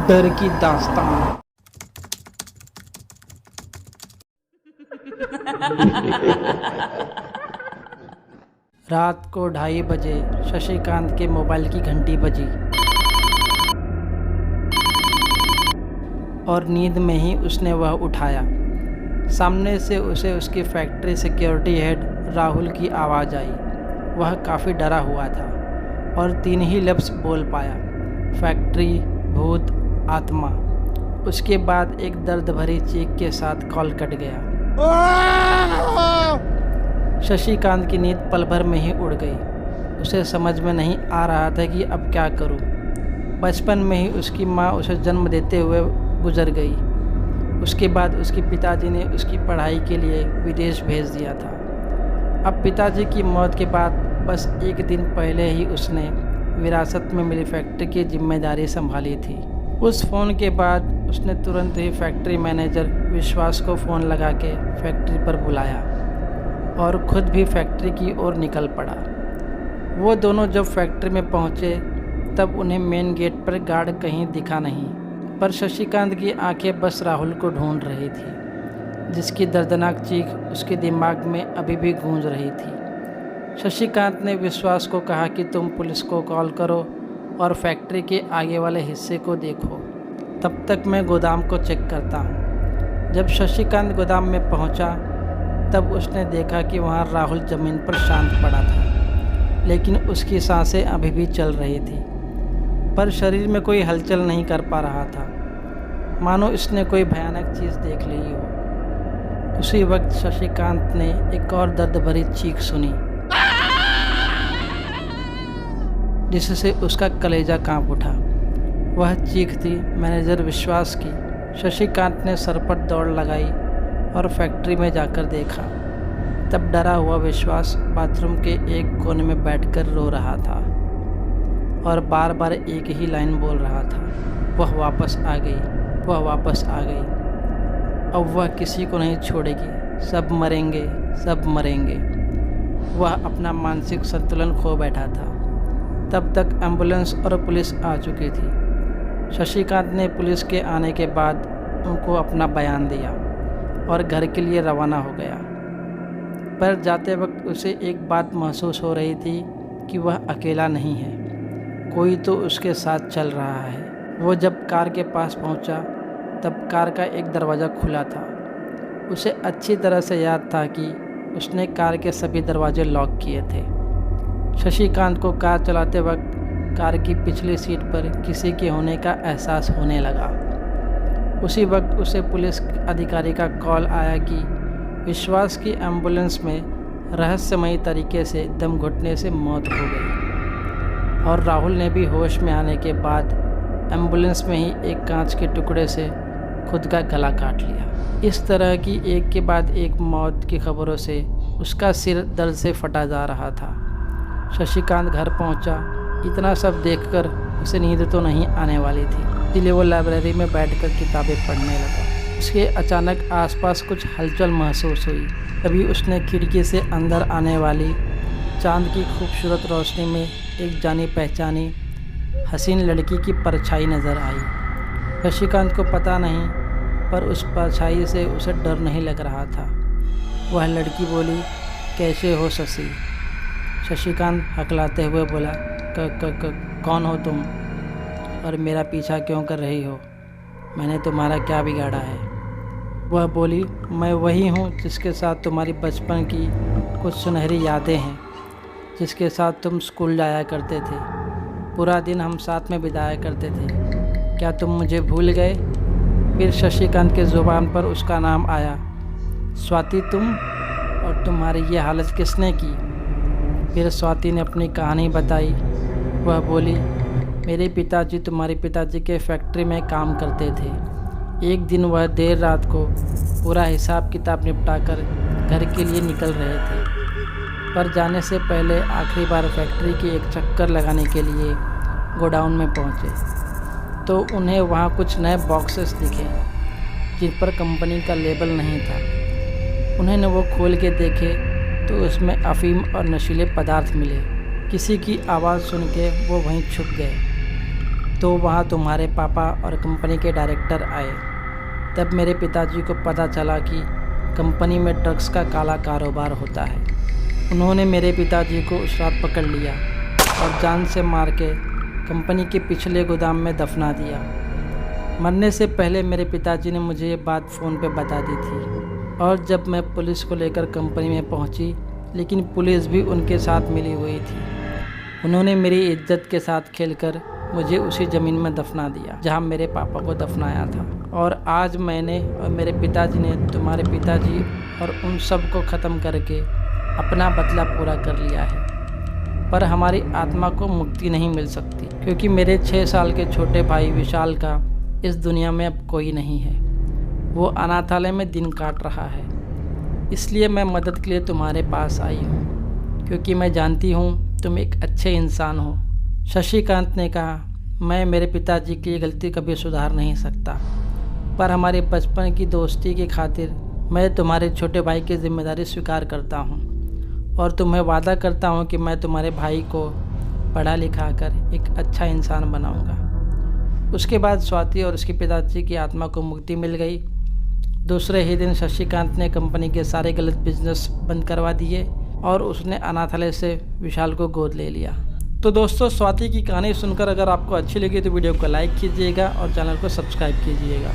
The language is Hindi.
डर की दास्तान। रात को 2:30 बजे शशिकांत के मोबाइल की घंटी बजी और नींद में ही उसने वह उठाया। सामने से उसे उसकी फैक्ट्री सिक्योरिटी हेड राहुल की आवाज़ आई। वह काफ़ी डरा हुआ था और 3 ही लफ्ज़ बोल पाया, फैक्ट्री, भूत, आत्मा। उसके बाद एक दर्द भरी चीख के साथ कॉल कट गया। शशिकांत की नींद पल भर में ही उड़ गई। उसे समझ में नहीं आ रहा था कि अब क्या करूं। बचपन में ही उसकी माँ उसे जन्म देते हुए गुजर गई। उसके बाद उसके पिताजी ने उसकी पढ़ाई के लिए विदेश भेज दिया था। अब पिताजी की मौत के बाद बस एक दिन पहले ही उसने विरासत में मिली फैक्ट्री की जिम्मेदारी संभाली थी। उस फ़ोन के बाद उसने तुरंत ही फैक्ट्री मैनेजर विश्वास को फ़ोन लगा के फैक्ट्री पर बुलाया और ख़ुद भी फैक्ट्री की ओर निकल पड़ा। वो दोनों जब फैक्ट्री में पहुँचे तब उन्हें मेन गेट पर गार्ड कहीं दिखा नहीं, पर शशिकांत की आंखें बस राहुल को ढूंढ रही थी, जिसकी दर्दनाक चीख उसके दिमाग में अभी भी गूंज रही थी। शशिकांत ने विश्वास को कहा कि तुम पुलिस को कॉल करो और फैक्ट्री के आगे वाले हिस्से को देखो, तब तक मैं गोदाम को चेक करता हूँ। जब शशिकांत गोदाम में पहुँचा तब उसने देखा कि वहाँ राहुल ज़मीन पर शांत पड़ा था, लेकिन उसकी सांसें अभी भी चल रही थी, पर शरीर में कोई हलचल नहीं कर पा रहा था, मानो इसने कोई भयानक चीज़ देख ली हो। उसी वक्त शशिकांत ने एक और दर्द भरी चीख सुनी, जिससे उसका कलेजा कांप उठा। वह चीख थी मैनेजर विश्वास की। शशिकांत ने सर पर दौड़ लगाई और फैक्ट्री में जाकर देखा। तब डरा हुआ विश्वास बाथरूम के एक कोने में बैठकर रो रहा था और बार बार एक ही लाइन बोल रहा था, वह वापस आ गई, वह वापस आ गई। अब वह किसी को नहीं छोड़ेगी, सब मरेंगे, सब मरेंगे। वह अपना मानसिक संतुलन खो बैठा था। तब तक एम्बुलेंस और पुलिस आ चुकी थी। शशिकांत ने पुलिस के आने के बाद उनको अपना बयान दिया और घर के लिए रवाना हो गया। पर जाते वक्त उसे एक बात महसूस हो रही थी कि वह अकेला नहीं है, कोई तो उसके साथ चल रहा है। वो जब कार के पास पहुंचा तब कार का एक दरवाज़ा खुला था। उसे अच्छी तरह से याद था कि उसने कार के सभी दरवाजे लॉक किए थे। शशिकांत को कार चलाते वक्त कार की पिछली सीट पर किसी के होने का एहसास होने लगा। उसी वक्त उसे पुलिस अधिकारी का कॉल आया कि विश्वास की एम्बुलेंस में रहस्यमयी तरीके से दम घुटने से मौत हो गई और राहुल ने भी होश में आने के बाद एम्बुलेंस में ही एक कांच के टुकड़े से खुद का गला काट लिया। इस तरह की एक के बाद एक मौत की खबरों से उसका सिर दर्द से फटा जा रहा था। शशिकांत घर पहुंचा। इतना सब देखकर उसे नींद तो नहीं आने वाली थी, इसलिए वो लाइब्रेरी में बैठकर किताबें पढ़ने लगा। उसके अचानक आसपास कुछ हलचल महसूस हुई। तभी उसने खिड़की से अंदर आने वाली चांद की खूबसूरत रोशनी में एक जानी पहचानी हसीन लड़की की परछाई नज़र आई। शशिकांत को पता नहीं, पर उस परछाई से उसे डर नहीं लग रहा था। वह लड़की बोली, कैसे हो शशि? शशिकांत हकलाते हुए बोला, कौन हो तुम और मेरा पीछा क्यों कर रही हो? मैंने तुम्हारा क्या बिगाड़ा है? वह बोली, मैं वही हूँ जिसके साथ तुम्हारी बचपन की कुछ सुनहरी यादें हैं, जिसके साथ तुम स्कूल जाया करते थे, पूरा दिन हम साथ में बिताया करते थे। क्या तुम मुझे भूल गए? फिर शशिकांत के ज़ुबान पर उसका नाम आया, स्वाति तुम, और तुम्हारी ये हालत किसने की? फिर स्वाति ने अपनी कहानी बताई। वह बोली, मेरे पिताजी तुम्हारे पिताजी के फैक्ट्री में काम करते थे। एक दिन वह देर रात को पूरा हिसाब किताब निपटाकर घर के लिए निकल रहे थे, पर जाने से पहले आखिरी बार फैक्ट्री की एक चक्कर लगाने के लिए गोडाउन में पहुंचे तो उन्हें वहां कुछ नए बॉक्सेस दिखे जिन पर कंपनी का लेबल नहीं था। उन्होंने वो खोल के देखे तो उसमें अफीम और नशीले पदार्थ मिले। किसी की आवाज़ सुन के वो वहीं छुप गए। तो वहाँ तुम्हारे पापा और कंपनी के डायरेक्टर आए। तब मेरे पिताजी को पता चला कि कंपनी में ड्रग्स का काला कारोबार होता है। उन्होंने मेरे पिताजी को उस रात पकड़ लिया और जान से मार के कंपनी के पिछले गोदाम में दफना दिया। मरने से पहले मेरे पिताजी ने मुझे ये बात फ़ोन पे बता दी थी और जब मैं पुलिस को लेकर कंपनी में पहुंची, लेकिन पुलिस भी उनके साथ मिली हुई थी। उन्होंने मेरी इज्जत के साथ खेलकर मुझे उसी ज़मीन में दफना दिया जहां मेरे पापा को दफनाया था। और आज मैंने और मेरे पिताजी ने तुम्हारे पिताजी और उन सब को ख़त्म करके अपना बदला पूरा कर लिया है। पर हमारी आत्मा को मुक्ति नहीं मिल सकती, क्योंकि मेरे 6 साल के छोटे भाई विशाल का इस दुनिया में अब कोई नहीं है। वो अनाथालय में दिन काट रहा है। इसलिए मैं मदद के लिए तुम्हारे पास आई हूँ, क्योंकि मैं जानती हूँ तुम एक अच्छे इंसान हो। शशिकांत ने कहा, मैं मेरे पिताजी की ये गलती कभी सुधार नहीं सकता, पर हमारे बचपन की दोस्ती की खातिर मैं तुम्हारे छोटे भाई की जिम्मेदारी स्वीकार करता हूँ और तुम्हें वादा करता हूँ कि मैं तुम्हारे भाई को पढ़ा लिखा कर एक अच्छा इंसान बनाऊँगा। उसके बाद स्वाति और उसके पिताजी की आत्मा को मुक्ति मिल गई। दूसरे ही दिन शशिकांत ने कंपनी के सारे गलत बिजनेस बंद करवा दिए और उसने अनाथालय से विशाल को गोद ले लिया। तो दोस्तों, स्वाति की कहानी सुनकर अगर आपको अच्छी लगी तो वीडियो को लाइक कीजिएगा और चैनल को सब्सक्राइब कीजिएगा।